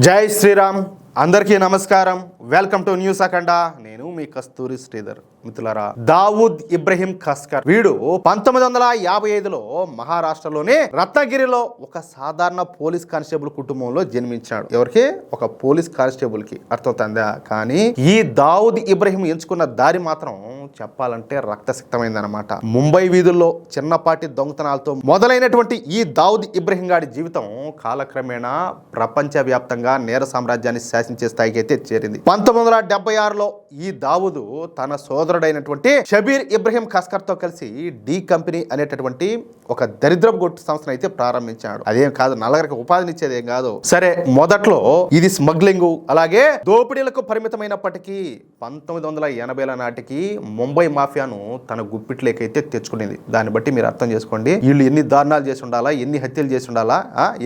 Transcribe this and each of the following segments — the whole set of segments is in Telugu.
జై శ్రీరామ్. అందరికీ నమస్కారం. వెల్కమ్ టు న్యూస్ అఖండ. నేను మీ కస్తూరి శ్రీధర్. మిత్రులారా, దావూద్ ఇబ్రహీం ఖస్కర్ వీడు 1955లో మహారాష్ట్రలోని రత్నగిరిలో ఒక సాధారణ పోలీస్ కానిస్టేబుల్ కుటుంబంలో జన్మించాడు. ఎవరికి? ఒక పోలీస్ కానిస్టేబుల్ కి. అర్థమవుతుందా? కానీ ఈ దావూద్ ఇబ్రహీం ఎంచుకున్న దారి మాత్రం చెప్పాలంటే రక్తసిక్తమైందనమాట. ముంబై వీధుల్లో చిన్నపాటి దొంగతనాలతో మొదలైనటువంటి ఈ దావూద్ ఇబ్రహీం గారి జీవితం కాలక్రమేణా ప్రపంచవ్యాప్తంగా నేర సామ్రాజ్యాన్ని శాసించే స్థాయికి అయితే చేరింది. 1976లో ఈ దావూదు తన సోదరుడైనటువంటి షబీర్ ఇబ్రహీం ఖస్కర్ తో కలిసి డి కంపెనీ అనేటటువంటి ఒక దరిద్రపు గొట్టు సంస్థను అయితే ప్రారంభించాడు. అదేం కాదు, నలుగురికి ఉపాధినిచ్చేది ఏం కాదు. సరే, మొదట్లో ఇది స్మగ్లింగ్ అలాగే దోపిడీలకు పరిమితమైనప్పటికీ 1980ల నాటికి ముంబై మాఫియాను తన గుప్పిట్లేకైతే తెచ్చుకునేది. దాన్ని బట్టి మీరు అర్థం చేసుకోండి, వీళ్ళు ఎన్ని దారుణాలు చేసి ఉండాలా, ఎన్ని హత్యలు చేసి ఉండాలా,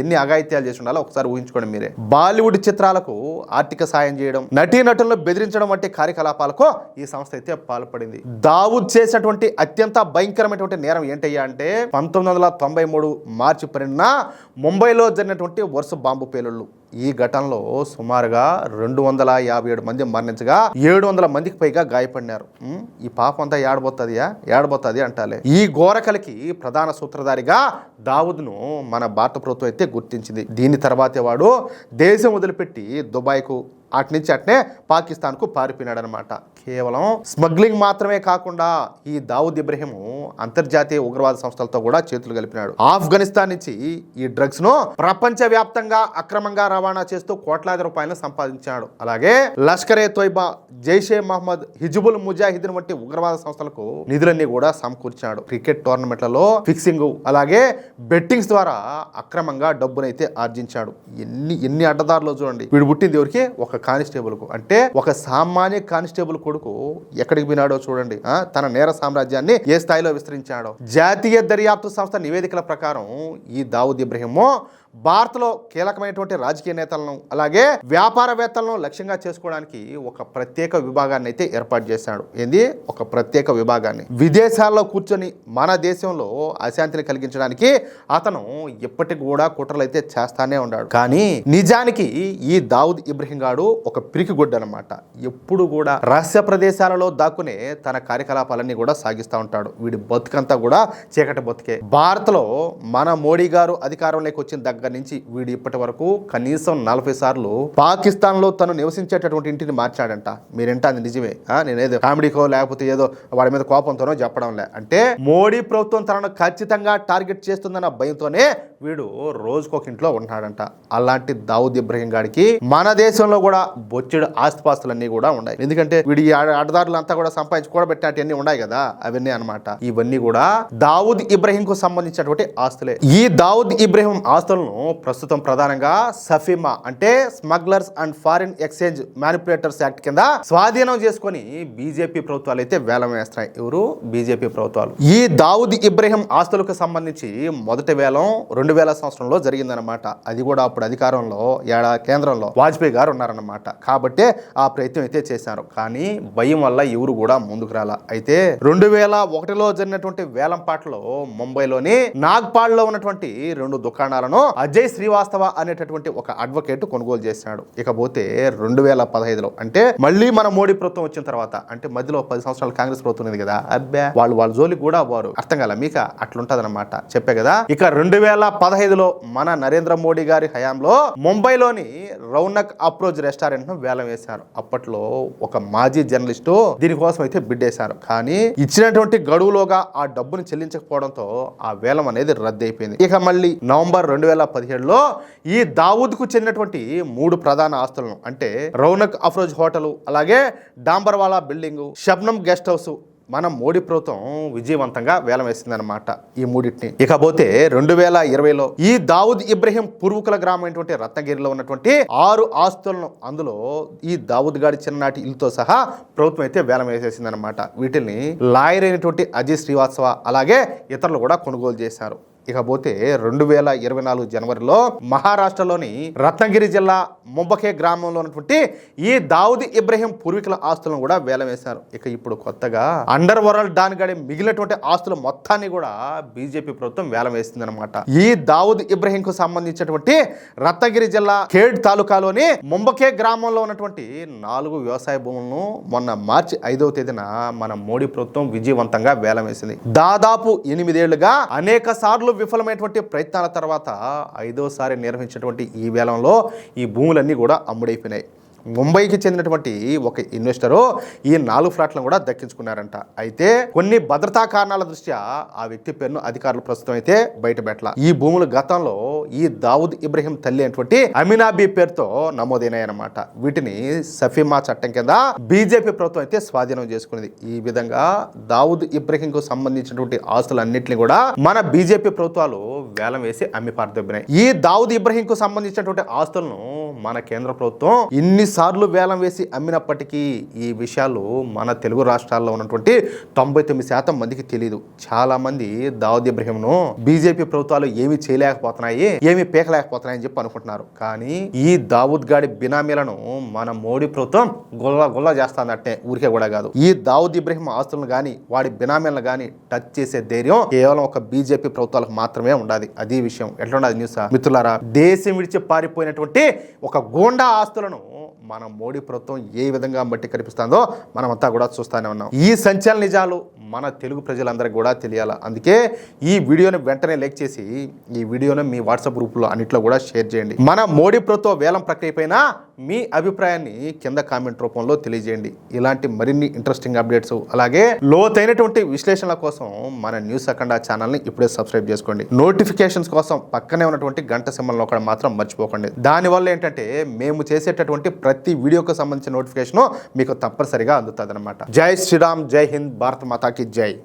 ఎన్ని అఘాయిత్యాలు చేసి ఉండాలా ఒకసారి ఊహించుకోండి మీరే. బాలీవుడ్ చిత్రాలకు ఆర్థిక సాయం చేయడం, నటీనటులను బెదిరించడం వంటి కార్యకలాపాలకు ఈ సంస్థ అయితే పాల్పడింది. దావూద్ చేసినటువంటి అత్యంత భయంకరమైనటువంటి నేరం ఏంటయ్యా అంటే 1993 మార్చి 12న ముంబైలో జరిగినటువంటి వరుస బాంబు పేలుళ్లు. ఈ ఘటనలో సుమారుగా 257 మంది మరణించగా 700 మందికి పైగా గాయపడినారు. ఈ పాపం అంతా ఏడబోతుంది అంటాలే. ఈ ఘోరకలకి ప్రధాన సూత్రధారిగా దావూద్ను మన భారత ప్రభుత్వం అయితే గుర్తించింది. దీని తర్వాతే వాడు దేశం వదిలిపెట్టి దుబాయ్కు, అటు నుంచి అట్నే పాకిస్తాన్కు పారిపోయినాడు అనమాట. కేవలం స్మగ్లింగ్ మాత్రమే కాకుండా ఈ దావూద్ ఇబ్రహీం అంతర్జాతీయ ఉగ్రవాద సంస్థలతో కూడా చేతులు కలిపినాడు. ఆఫ్ఘనిస్తాన్ నుంచి ఈ డ్రగ్స్ ను ప్రపంచవ్యాప్తంగా అక్రమంగా రవాణా చేస్తూ కోట్లాది రూపాయలను సంపాదించాడు. అలాగే లష్కర్ ఏ తోయిబా, జైషే మహమ్మద్, హిజ్బుల్ ముజాహిదీన్ వంటి ఉగ్రవాద సంస్థలకు నిధులన్నీ కూడా సమకూర్చాడు. క్రికెట్ టోర్నమెంట్లలో ఫిక్సింగ్ అలాగే బెట్టింగ్స్ ద్వారా అక్రమంగా డబ్బునైతే ఆర్జించాడు. ఎన్ని అడ్డదారులు చూడండి. వీడు పుట్టింది ఎవరికి? ఒక కానిస్టేబుల్ కు. అంటే ఒక సామాన్య కానిస్టేబుల్ కొడుకు ఎక్కడికి పోయినాడో చూడండి. తన నేర సామ్రాజ్యాన్ని ఏ స్థాయిలో విస్తరించాడో. జాతీయ దర్యాప్తు సంస్థ నివేదికల ప్రకారం ఈ దావూద్ ఇబ్రహీం భారత్లో కీలకమైనటువంటి రాజకీయ నేతలను అలాగే వ్యాపారవేత్తలను లక్ష్యంగా చేసుకోవడానికి ఒక ప్రత్యేక విభాగాన్ని అయితే ఏర్పాటు చేశాడు. ఏంది? ఒక ప్రత్యేక విభాగాన్ని. విదేశాల్లో కూర్చొని మన దేశంలో అశాంతిని కలిగించడానికి అతను ఇప్పటికి కూడా కుట్రలు అయితే చేస్తానే ఉన్నాడు. కానీ నిజానికి ఈ దావూద్ ఇబ్రహీం గాడు ఒక పిరికిగొడ్డు అనమాట. ఎప్పుడు కూడా రహస్య ప్రదేశాలలో దాక్కునే తన కార్యకలాపాలన్నీ కూడా సాగిస్తూ ఉంటాడు. వీడి బతుకంతా కూడా చీకటి బతుకే. భారత్లో మన మోడీ గారు అధికారంలోకి వచ్చిన దగ్గర నుంచి వీడు ఇప్పటి వరకు కనీసం 40 సార్లు పాకిస్తాన్ లో తను నివసించేటటువంటి ఇంటిని మార్చాడంట. మీరేంట అది నిజమే. నేనేదో కామెడీకో లేకపోతే ఏదో వాడి మీద కోపంతోనో చెప్పడంలే. అంటే మోడీ ప్రభుత్వం తనను ఖచ్చితంగా టార్గెట్ చేస్తుందన్న భయంతోనే వీడు రోజుకొక ఇంట్లో ఉంటున్నాడంట. అలాంటి దావూద్ ఇబ్రహీం గాడికి మన దేశంలో కూడా బొచ్చెడు ఆస్తిపాస్తులన్నీ కూడా ఉన్నాయి. ఎందుకంటే వీడి అడ్డదారులంతా కూడా సంపాదించి కూడబెట్టినవన్నీ ఉన్నాయి కదా, అవన్నీ అనమాట. ఇవన్నీ కూడా దావూద్ ఇబ్రహీం కు సంబంధించినటువంటి ఆస్తులే. ఈ దావూద్ ఇబ్రహీం ఆస్తులను ప్రస్తుతం ప్రధానంగా సఫీమా అంటే smugglers and foreign exchange manipulators act కింద స్వాధీనం చేసుకొని బీజేపీ ప్రభుత్వాలు అయితే వేలం వేస్తాయి. ఎవరు? బీజేపీ ప్రభుత్వాలు. ఈ దావూద్ ఇబ్రహీం ఆస్తులకు సంబంధించి మొదటి వేలం 2000 సంవత్సరంలో జరిగిందనమాట. అది కూడా అప్పుడు అధికారంలో కేంద్రంలో వాజ్పేయి గారు ఉన్నారన్నమాట. కాబట్టి ఆ ప్రయత్నం అయితే చేశారు. కానీ భయం వల్ల ఎవరు కూడా ముందుకు రాల. అయితే 2001లో జరిగినటువంటి వేలం పాటలో ముంబైలోని నాగ్పాడ్లో ఉన్నటువంటి 2 దుకాణాలను అజయ్ శ్రీవాస్తవ అనేటటువంటి ఒక అడ్వకేట్ కొనుగోలు చేశాడు. ఇకపోతే 2015లో అంటే మళ్ళీ మన మోడీ ప్రభుత్వం వచ్చిన తర్వాత, అంటే మధ్యలో 10 సంవత్సరాలు కాంగ్రెస్ ప్రభుత్వం ఉంది కదా, అబ్బా వాళ్ళ జోలికి కూడా వారు అర్థం కాల. మీకు అట్లుంటది అనమాట. చెప్పే కదా. ఇక 2015లో మన నరేంద్ర మోడీ గారి హయాంలో ముంబైలోని రౌనక్ అప్రోచ్ రెస్టారెంట్ ను వేలం వేశారు. అప్పట్లో ఒక మాజీ జర్నలిస్టు దీనికోసం అయితే బిడ్డేశారు. కానీ ఇచ్చినటువంటి గడువులోగా ఆ డబ్బును చెల్లించకపోవడంతో ఆ వేలం అనేది రద్దు అయిపోయింది. ఇక మళ్ళీ నవంబర్ 2017లో ఈ దావూద్ కు చెందినటువంటి 3 ప్రధాన ఆస్తులను, అంటే రౌనక్ అఫ్రోజ్ హోటల్ అలాగే డాంబర్వాలా బిల్డింగ్, షబ్నం గెస్ట్ హౌస్ మన మోడీ ప్రభుత్వం విజయవంతంగా వేలం వేసిందనమాట ఈ మూడింటిని. ఇకపోతే 2020లో ఈ దావూద్ ఇబ్రహీం పూర్వకుల గ్రామం అయినటువంటి రత్నగిరిలో ఉన్నటువంటి 6 ఆస్తులను, అందులో ఈ దావూద్ గారి చిన్ననాటి ఇల్లుతో సహా ప్రభుత్వం అయితే వేలం వేసేసిందనమాట. వీటిని లాయర్ అయినటువంటి అజయ్ శ్రీవాస్తవ అలాగే ఇతరులు కూడా కొనుగోలు చేశారు. ఇకపోతే 2024 జనవరిలో మహారాష్ట్రలోని రత్నగిరి జిల్లా ముంబకే గ్రామంలో ఉన్నటువంటి ఈ దావుద్ ఇబ్రహీం పూర్వీకుల ఆస్తులను కూడా వేలం వేశారు. ఇక ఇప్పుడు కొత్తగా అండర్ వరల్డ్ డాన్ గడి మిగిలినటువంటి ఆస్తులు మొత్తాన్ని కూడా బీజేపీ ప్రభుత్వం వేలం వేస్తుంది అనమాట. ఈ దావుద్ ఇబ్రహీం కు సంబంధించినటువంటి రత్నగిరి జిల్లా ఖేడ్ తాలూకాలోని ముంబకే గ్రామంలో ఉన్నటువంటి 4 వ్యవసాయ భూములను మొన్న మార్చి 5వ తేదీన మన మోడీ ప్రభుత్వం విజయవంతంగా వేలం వేసింది. దాదాపు 8 ఏళ్లుగా అనేక సార్లు విఫలమైనటువంటి ప్రయత్నాల తర్వాత 5వసారి నిర్వహించినటువంటి ఈ వేలంలో ఈ భూములన్నీ కూడా అమ్ముడైపోయినాయి. ముంబైకి చెందినటువంటి ఒక ఇన్వెస్టరు ఈ 4 ఫ్లాట్లను కూడా దక్కించుకున్నారంట. అయితే కొన్ని భద్రతా కారణాల దృష్ట్యా ఆ వ్యక్తి పేరును అధికారులు ప్రస్తుతం అయితే బయటపెట్టాల. ఈ భూములు గతంలో ఈ దావుద్ ఇబ్రహీం తల్లి అయినటువంటి అమినాబీ పేరుతో నమోదైనాయన్నమాట. వీటిని సఫీమా చట్టం కింద బీజేపీ ప్రభుత్వం అయితే స్వాధీనం చేసుకునేది. ఈ విధంగా దావుద్ ఇబ్రహీం కు సంబంధించినటువంటి ఆస్తులన్నింటినీ కూడా మన బీజేపీ ప్రభుత్వాలు వేలం వేసి అమ్మి పారదొబ్బినాయి. ఈ దావుద్ ఇబ్రహీం కు సంబంధించినటువంటి ఆస్తులను మన కేంద్ర ప్రభుత్వం ఇన్నిసార్లు వేలం వేసి అమ్మినప్పటికీ ఈ విషయాలు మన తెలుగు రాష్ట్రాల్లో ఉన్నటువంటి 99% మందికి తెలియదు. చాలా మంది దావుద్ ఇబ్రహీంను బీజేపీ ప్రభుత్వాలు ఏమి చేయలేకపోతున్నాయి, ఏమి పీకలేకపోతున్నాయి అని చెప్పి అనుకుంటున్నారు. కానీ ఈ దావుద్ గాడి బినామీలను మన మోడీ ప్రభుత్వం గుల్ల చేస్తానంటే ఊరికే కూడా కాదు. ఈ దావుద్ ఇబ్రహీం ఆస్తులను కానీ వాడి బినామీలను కానీ టచ్ చేసే ధైర్యం కేవలం ఒక బీజేపీ ప్రభుత్వాలకు మాత్రమే ఉండాలి. అది విషయం. ఎట్లా ఉండదు న్యూస్ మిత్రులారా? దేశం విడిచి పారిపోయినటువంటి ఒక గోండా ఆస్తులను మన మోడీ ప్రభుత్వం ఏ విధంగా బట్టి కనిపిస్తుందో మనమంతా కూడా చూస్తూనే ఉన్నాం. ఈ సంచలన నిజాలు మన తెలుగు ప్రజలందరికీ కూడా తెలియాలి. అందుకే ఈ వీడియోని వెంటనే లైక్ చేసి ఈ వీడియోని మీ వాట్సాప్ గ్రూపులో అన్నిట్లో కూడా షేర్ చేయండి. మన మోడీ ప్రభుత్వ వేలం ప్రక్రియ పైన మీ అభిప్రాయాన్ని కింద కామెంట్ రూపంలో తెలియజేయండి. ఇలాంటి మరిన్ని ఇంట్రెస్టింగ్ అప్డేట్స్ అలాగే లోతైనటువంటి విశ్లేషణల కోసం మన న్యూస్ అఖండ ఛానల్ని ఇప్పుడే సబ్స్క్రైబ్ చేసుకోండి. నోటిఫికేషన్స్ కోసం పక్కనే ఉన్నటువంటి గంట సింబల్ నొక్కడం మాత్రం మర్చిపోకండి. దానివల్ల ఏంటంటే మేము చేసేటటువంటి ప్రతి వీడియోకి సంబంధించిన నోటిఫికేషన్ మీకు తప్పనిసరిగా అందుతుంది అనమాట. జై శ్రీరామ్, జై హింద్, భారత్ మాతాకి జై.